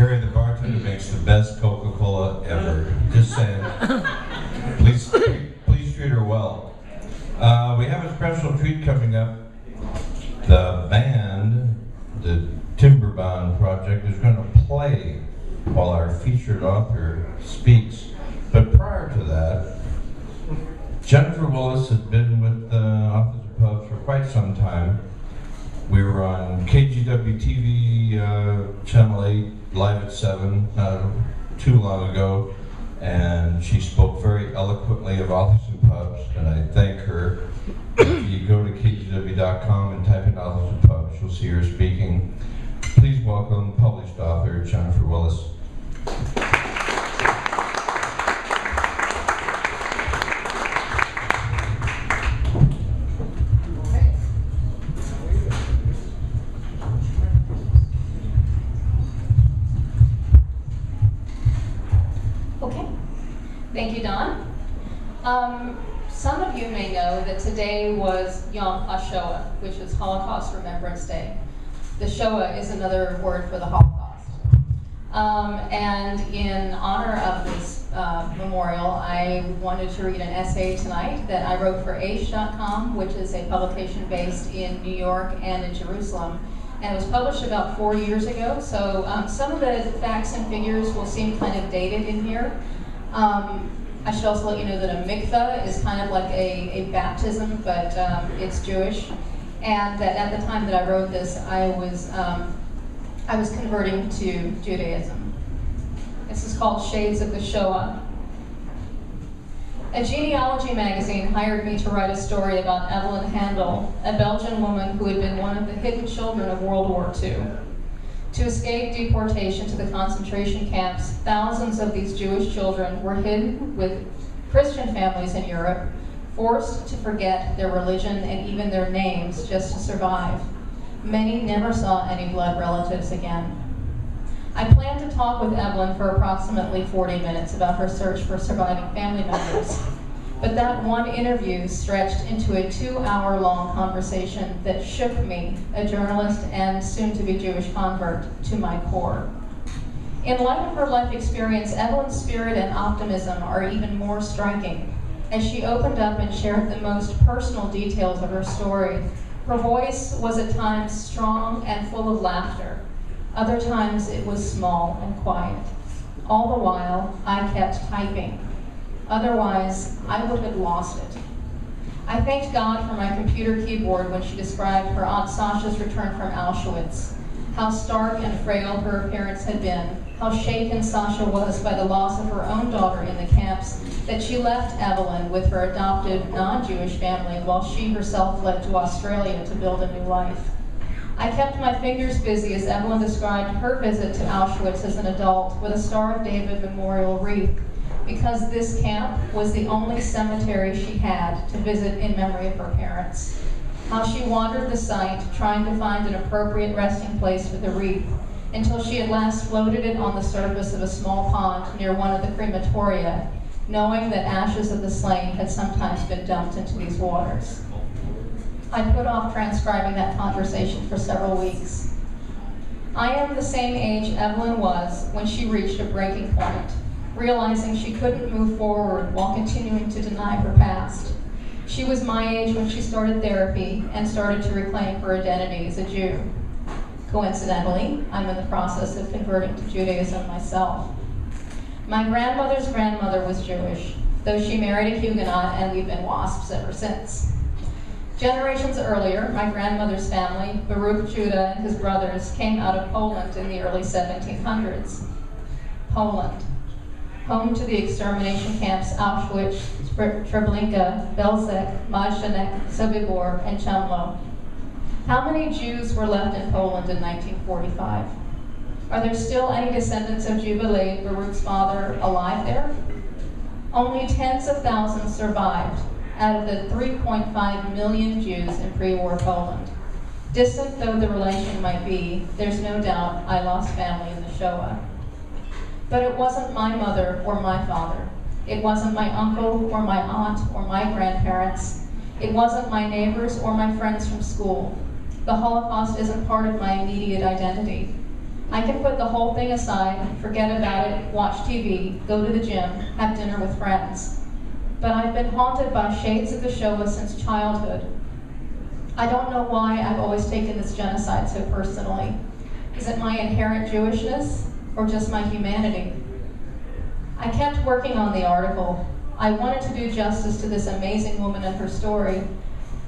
Carrie, the bartender, makes the best Coca-Cola ever. Just saying. Please treat her well. We have a special treat coming up. The band, the Timberbond Project, is going to play while our featured author speaks. But prior to that, Jennifer Willis has been with Authors of Pubs for quite some time. We were on KGW TV, Channel 8, live at 7, too long ago, and she spoke very eloquently of Authors of Pubs, and I thank her. If you go to kgw.com and type in Authors of Pubs, you'll see her speaking. Please welcome published author Jennifer Willis. Thank you, Don. Some of you may know that today was Yom HaShoah, which is Holocaust Remembrance Day. The Shoah is another word for the Holocaust. And in honor of this memorial, I wanted to read an essay tonight that I wrote for Aish.com, which is a publication based in New York and in Jerusalem. And it was published about 4 years ago, so some of the facts and figures will seem kind of dated in here. I should also let you know that a mikveh is kind of like a baptism, but it's Jewish. And that at the time that I wrote this, I was converting to Judaism. This is called Shades of the Shoah. A genealogy magazine hired me to write a story about Evelyn Handel, a Belgian woman who had been one of the hidden children of World War II. To escape deportation to the concentration camps, thousands of these Jewish children were hidden with Christian families in Europe, forced to forget their religion and even their names just to survive. Many never saw any blood relatives again. I planned to talk with Evelyn for approximately 40 minutes about her search for surviving family members. But that one interview stretched into a 2-hour-long conversation that shook me, a journalist and soon-to-be Jewish convert, to my core. In light of her life experience, Evelyn's spirit and optimism are even more striking. As she opened up and shared the most personal details of her story, her voice was at times strong and full of laughter. Other times it was small and quiet. All the while, I kept typing. Otherwise, I would have lost it. I thanked God for my computer keyboard when she described her Aunt Sasha's return from Auschwitz, how stark and frail her appearance had been, how shaken Sasha was by the loss of her own daughter in the camps, that she left Evelyn with her adopted non-Jewish family while she herself fled to Australia to build a new life. I kept my fingers busy as Evelyn described her visit to Auschwitz as an adult with a Star of David memorial wreath, because this camp was the only cemetery she had to visit in memory of her parents. How she wandered the site, trying to find an appropriate resting place for the wreath, until she at last floated it on the surface of a small pond near one of the crematoria, knowing that ashes of the slain had sometimes been dumped into these waters. I put off transcribing that conversation for several weeks. I am the same age Evelyn was when she reached a breaking point, realizing she couldn't move forward while continuing to deny her past. She was my age when she started therapy and started to reclaim her identity as a Jew. Coincidentally, I'm in the process of converting to Judaism myself. My grandmother's grandmother was Jewish, though she married a Huguenot, and we've been WASPs ever since. Generations earlier, my grandmother's family, Baruch Judah and his brothers, came out of Poland in the early 1700s. Poland, home to the extermination camps Auschwitz, Treblinka, Belzec, Majdanek, Sobibor, and Chemlo. How many Jews were left in Poland in 1945? Are there still any descendants of Jubilee, Baruch's father, alive there? Only tens of thousands survived out of the 3.5 million Jews in pre-war Poland. Distant though the relation might be, there's no doubt I lost family in the Shoah. But it wasn't my mother or my father. It wasn't my uncle or my aunt or my grandparents. It wasn't my neighbors or my friends from school. The Holocaust isn't part of my immediate identity. I can put the whole thing aside, forget about it, watch TV, go to the gym, have dinner with friends. But I've been haunted by shades of the Shoah since childhood. I don't know why I've always taken this genocide so personally. Is it my inherent Jewishness or just my humanity? I kept working on the article. I wanted to do justice to this amazing woman and her story,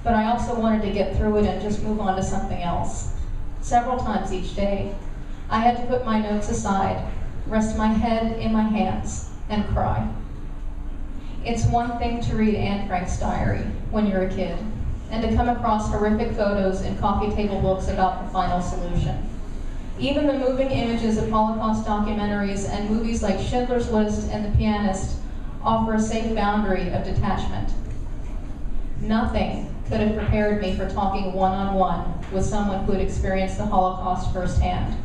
but I also wanted to get through it and just move on to something else. Several times each day, I had to put my notes aside, rest my head in my hands, and cry. It's one thing to read Anne Frank's diary when you're a kid, and to come across horrific photos in coffee table books about the final solution. Even the moving images of Holocaust documentaries and movies like Schindler's List and The Pianist offer a safe boundary of detachment. Nothing could have prepared me for talking one-on-one with someone who had experienced the Holocaust firsthand.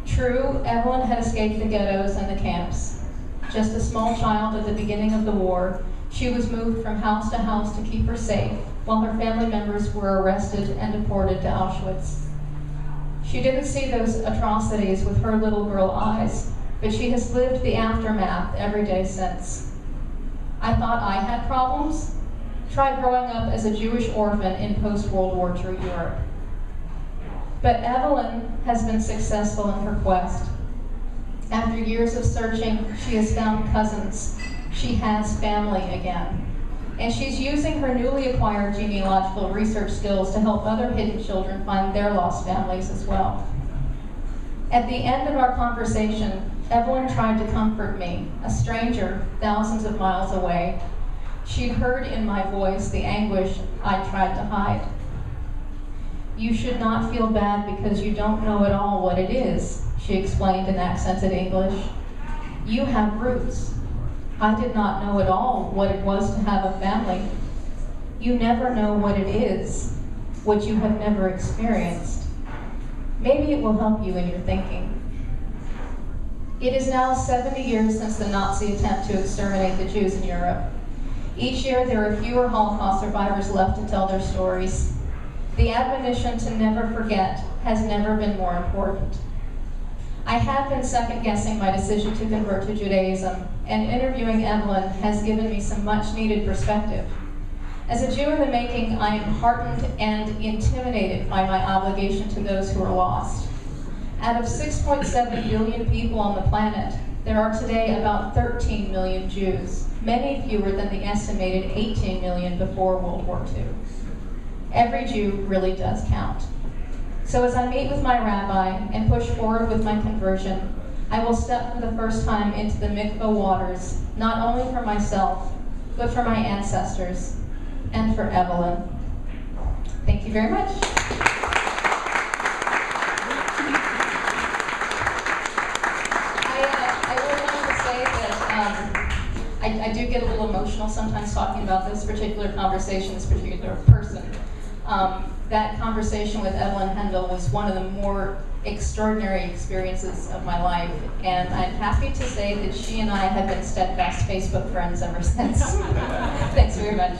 True, Evelyn had escaped the ghettos and the camps. Just a small child at the beginning of the war, she was moved from house to house to keep her safe, while her family members were arrested and deported to Auschwitz. She didn't see those atrocities with her little girl eyes, but she has lived the aftermath every day since. I thought I had problems. Try growing up as a Jewish orphan in post-World War II Europe. But Evelyn has been successful in her quest. After years of searching, she has found cousins. She has family again. And she's using her newly acquired genealogical research skills to help other hidden children find their lost families as well. At the end of our conversation, Evelyn tried to comfort me, a stranger thousands of miles away. She'd heard in my voice the anguish I tried to hide. You should not feel bad because you don't know at all what it is, she explained in accented English. You have roots. I did not know at all what it was to have a family. You never know what it is, what you have never experienced. Maybe it will help you in your thinking. It is now 70 years since the Nazi attempt to exterminate the Jews in Europe. Each year there are fewer Holocaust survivors left to tell their stories. The admonition to never forget has never been more important. I have been second-guessing my decision to convert to Judaism, and interviewing Evelyn has given me some much-needed perspective. As a Jew in the making, I am heartened and intimidated by my obligation to those who are lost. Out of 6.7 billion people on the planet, there are today about 13 million Jews, many fewer than the estimated 18 million before World War II. Every Jew really does count. So as I meet with my rabbi and push forward with my conversion, I will step for the first time into the mikveh waters, not only for myself, but for my ancestors and for Evelyn. Thank you very much. I really wanted to say that I do get a little emotional sometimes talking about this particular conversation, this particular person. That conversation with Evelyn Hendel was one of the more extraordinary experiences of my life, and I'm happy to say that she and I have been steadfast Facebook friends ever since. Thanks very much.